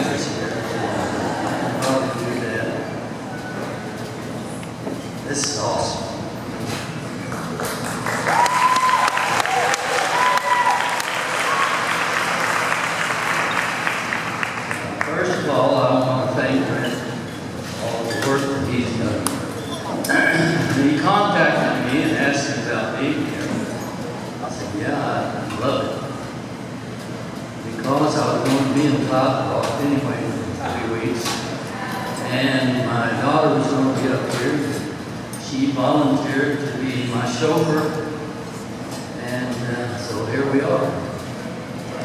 teachers here. I'll do that. This is awesome. First of all, I want to thank Brent for all the work that he's done. He contacted me and asked me about being here. I said, yeah, I love it. Because I was going to be in Cloud anyway for 3 weeks. And my daughter was going to be up here. She volunteered to be my chauffeur. And so here we are.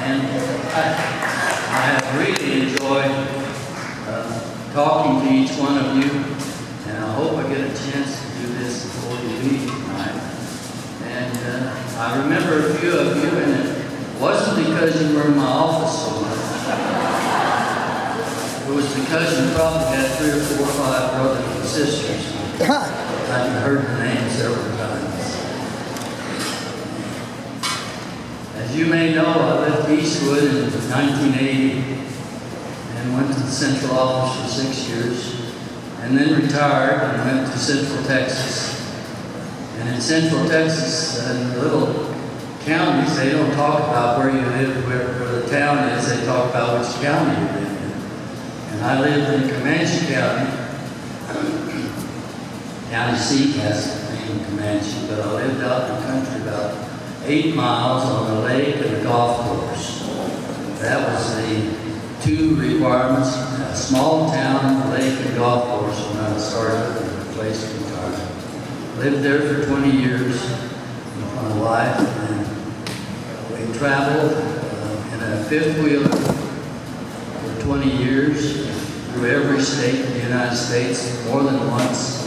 And I have really enjoyed talking to each one of you. And I hope I get a chance to do this before you leave tonight. And I remember a few of you, and it wasn't because you were in my office so much. It was because you probably had 3 or 4 or 5 brothers and sisters. I've heard the name several times. As you may know, I left Eastwood in 1980 and went to the central office for 6 years, and then retired and went to Central Texas. And in Central Texas, in the little counties, they don't talk about where you live, where the town is. They talk about which county you live in. And I lived in Comanche County. County seat has the name Comanche, but I lived out in the country about 8 miles on a lake and a golf course. That was the 2 requirements: a small town, a lake, and golf course when I started the place to retire. Lived there for 20 years with my wife, and we traveled in a 5th wheeler for 20 years through every state in the United States more than once,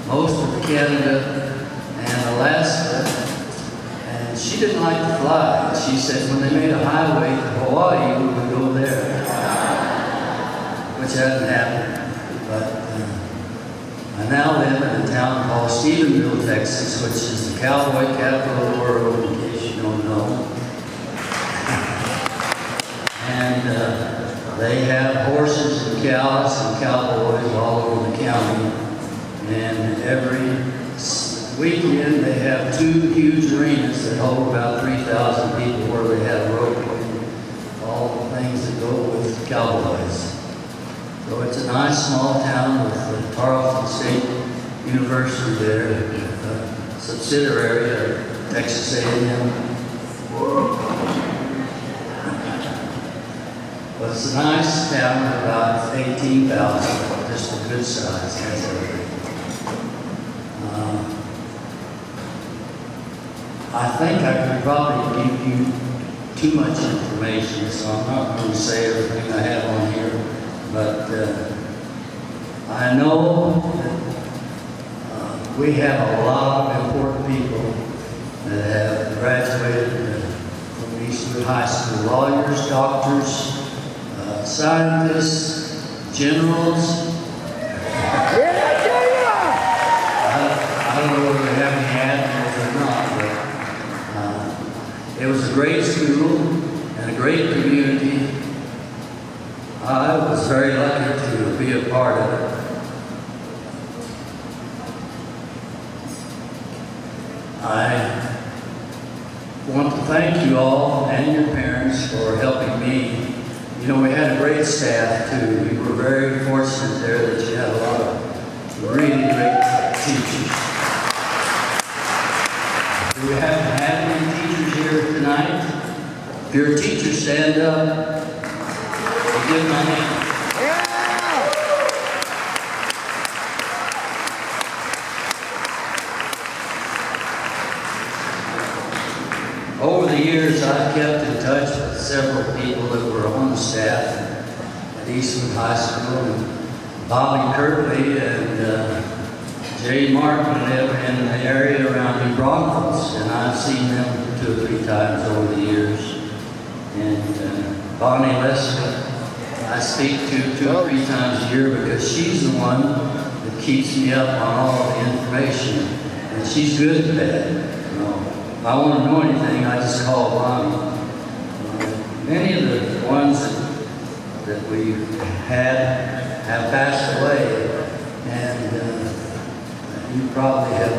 most of Canada and Alaska. And she didn't like to fly. She said when they made a highway to Hawaii, we would go there, which hasn't happened. But I now live in a town called Stephenville, Texas, which is the cowboy capital of the world, in case you don't know. And they have horses and cows and cowboys all over the county. And every weekend they have 2 huge arenas that hold about 3,000 people where they have rope and all the things that go with cowboys. So it's a nice small town with the Tarleton State University there, a subsidiary of Texas A&M. But it's a nice town of about 18,000, just a good size, that's everything. I think I could probably give you too much information, so I'm not going to say everything I have on here. But I know that we have a lot of important people that have graduated from Eastwood High School: lawyers, doctors, scientists, generals. I don't know whether they have any admirals or not, but it was a great school and a great community. I was very lucky to be a part of it. I want to thank you all and your parents for helping me. You know, we had a great staff too. We were very fortunate there that you had a lot of really great teachers. Do we have any teachers here tonight? If you're a teacher, stand up. Give my hand. Over the years, I've kept in touch with several people that were on the staff at Eastwood High School. And Bobby Kirtley and Jay Martin live in the area around New Braunfels, and I've seen them 2 or 3 times over the years. And Bonnie Lester, I speak to 2 or 3 times a year because she's the one that keeps me up on all the information, and she's good at that. You know, if I want to know anything, I just call Bonnie. Many of the ones that that we have passed away, and you probably have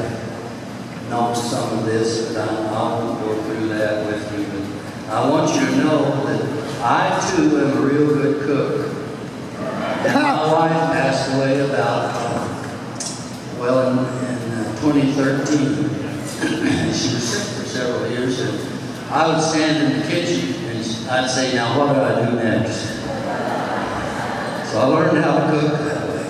known some of this, but I won't go through that with you. But I want you to know that I too am a real good cook. And my wife passed away about, in 2013. She was sick for several years, and I would stand in the kitchen and I'd say, now what do I do next? So I learned how to cook that way.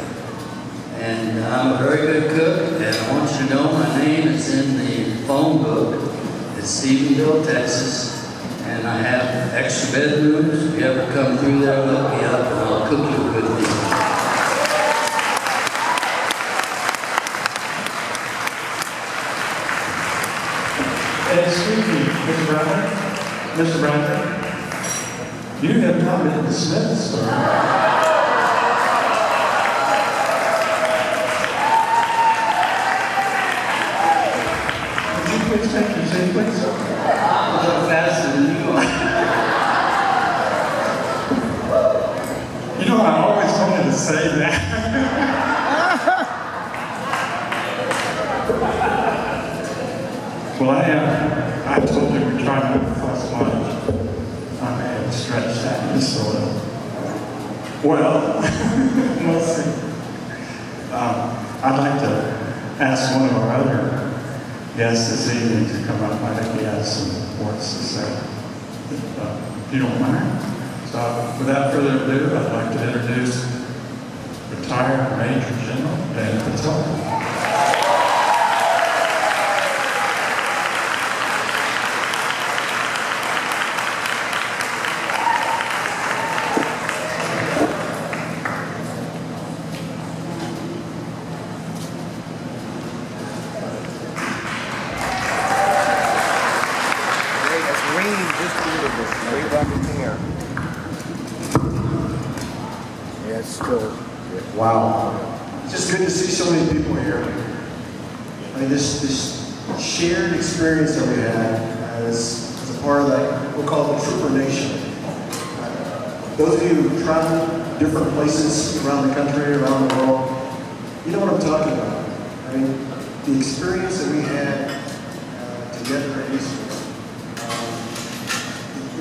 And I'm a very good cook, and I want you to know my name is in the phone book. It's Stephenville, Texas, and I have extra bedrooms. If you ever come through there, look me up and I'll cook you a good meal. Excuse me, Mr. Brown. Mr. Brown, you have not been dismissed, sir. Would you please take your seat, please? I'm a little faster than you are. You know, I always wanted to say that. Well, I told you we're trying to fuss lunch. I may have stretched that just a little. Well, we'll see. I'd like to ask one of our other guests this evening to come up. I think he has some words to say, if you don't mind. So, without further ado, I'd like to introduce retired Major General Dan Patel. Wow. It's just good to see so many people here. I mean, this shared experience that we had as a part of that, we'll call it the Trooper Nation. Those of you who travel different places around the country, around the world, you know what I'm talking about. I mean, the experience that we had together at Eastwood,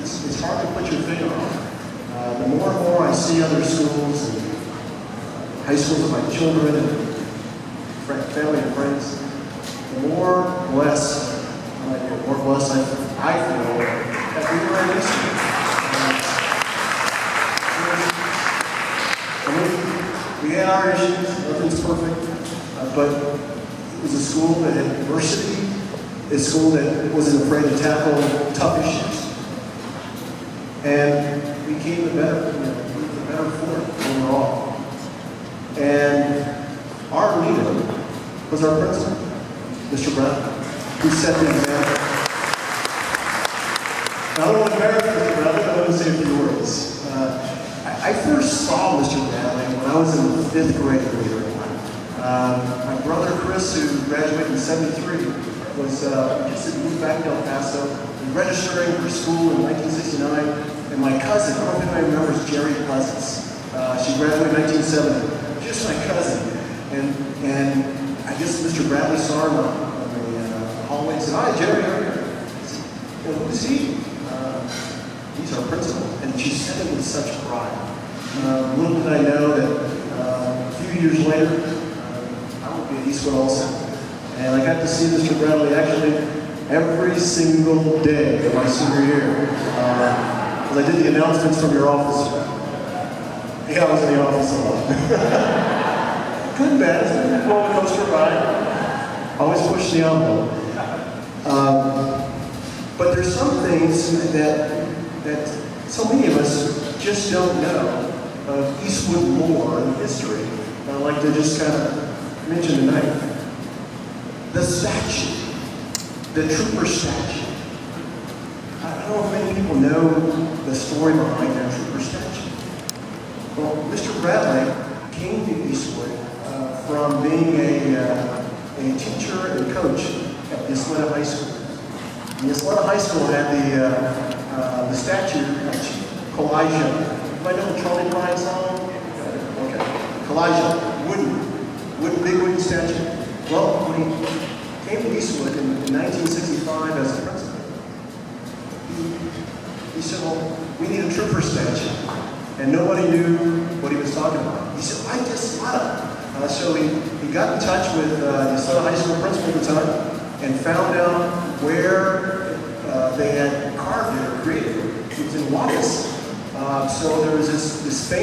it's hard to put your finger on it. The more and more I see other schools and high schools of my children and family and friends, the more blessed I feel that we were at Eastwood. We had our issues, nothing's perfect, but it was a school that had diversity, a school that wasn't afraid to tackle tough issues, and we came the better for it overall. And our leader was our principal, Mr. Brown, who set the example. Now, I don't want to embarrass Mr. Brown, I want to say a few words. I first saw Mr. Bradley when I was in the 5th grade, believe it or not. My brother Chris, who graduated in '73, was just had moved back to El Paso, was registering for school in 1969, and my cousin, I don't know if anybody remembers Jerry Pleasance. She graduated in 1970. Just my cousin. And I guess Mr. Bradley saw her on the hallway and said, "Hi, Jerry, how are you?" I said, "Well, who's he?" "He's our principal." And she said it with such pride. Little did I know that a few years later, I would be at Eastwood also. And I got to see Mr. Bradley actually every single day of my senior year. Because I did the announcements from your office. Yeah, I was in the office a lot. Good and bad, it's been a roller coaster ride. Always push the envelope. But there's some things that so many of us just don't know of Eastwood lore and history that I'd like to just kind of mention tonight. The statue, the trooper statue. I don't know if many people know the story behind that trooper statue. Well, Mr. Bradley came to Eastwood from being a teacher and coach at Ysleta High School. And Ysleta High School had the statue of Chief Elijah Anybody know the Charlie Bryan song? Okay. Kalijah, wooden, big wooden statue. Well, when he came to Eastwood in 1965 as a principal, he said, well, we need a trooper statue. And nobody knew what he was talking about. He said, I just thought of it. So he got in touch with the Atlanta High School principal at the time and found out where they had carved it or created it. It was in Wallace. So there was this famous